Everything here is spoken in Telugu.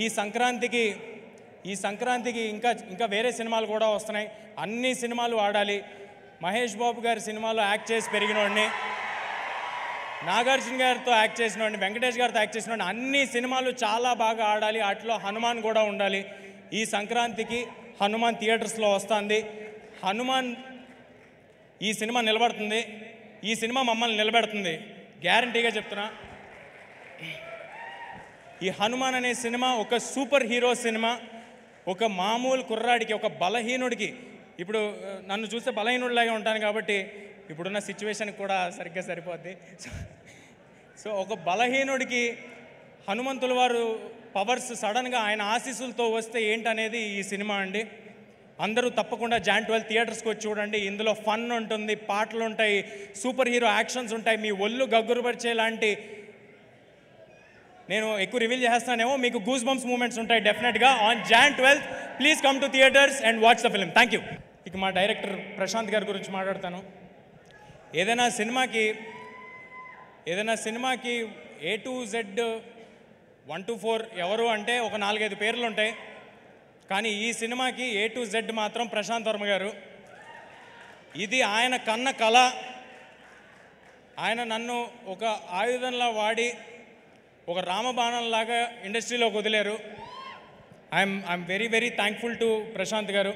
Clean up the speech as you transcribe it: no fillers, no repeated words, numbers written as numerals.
ఈ సంక్రాంతికి ఇంకా వేరే సినిమాలు కూడా వస్తున్నాయి. అన్ని సినిమాలు ఆడాలి. మహేష్ బాబు గారి సినిమాలో యాక్ట్ చేసి పెరిగినోడిని, నాగార్జున గారితో యాక్ట్ చేసినోడిని, వెంకటేష్ గారితో యాక్ట్ చేసినోడిని, అన్ని సినిమాలు చాలా బాగా ఆడాలి. వాటిలో హనుమాన్ కూడా ఉండాలి. ఈ సంక్రాంతికి హనుమాన్ థియేటర్స్లో వస్తుంది. హనుమాన్ ఈ సినిమా నిలబడుతుంది. ఈ సినిమా మమ్మల్ని నిలబెడుతుంది, గ్యారంటీగా చెప్తున్నా. ఈ హనుమాన్ అనే సినిమా ఒక సూపర్ హీరో సినిమా. ఒక మామూలు కుర్రాడికి, ఒక బలహీనుడికి, ఇప్పుడు నన్ను చూస్తే బలహీనుడిలాగే ఉంటాను కాబట్టి ఇప్పుడున్న సిచ్యువేషన్కి కూడా సరిగ్గా సరిపోద్ది. సో ఒక బలహీనుడికి హనుమంతుల వారు పవర్స్ సడన్గా ఆయన ఆశీస్సులతో వస్తే ఏంటనేది ఈ సినిమా అండి. అందరూ తప్పకుండా Jan 12 థియేటర్స్కి వచ్చి చూడండి. ఇందులో ఫన్ ఉంటుంది, పాటలు ఉంటాయి, సూపర్ హీరో యాక్షన్స్ ఉంటాయి, మీ ఒళ్ళు గగ్గురుపరిచేలాంటి, నేను ఎక్కువ రివీల్ చేస్తానేమో, మీకు గూస్ బంప్స్ మూమెంట్స్ ఉంటాయి డెఫినెట్గా on Jan 12. Please come to theatres and watch the film. Thank you. ఇక మా డైరెక్టర్ ప్రశాంత్ గారి గురించి మాట్లాడతాను. ఏదైనా సినిమాకి A to Z 1 to 4 ఎవరు అంటే ఒక 4-5 పేర్లు ఉంటాయి. కానీ ఈ సినిమాకి A to Z మాత్రం ప్రశాంత్ వర్మ గారు. ఇది ఆయన కన్న కళ. ఆయన నన్ను ఒక ఆయుధంలా వాడి ఒక రామబాణంలాగా ఇండస్ట్రీలోకి వదిలేరు. I'm very very thankful to Prashant గారు.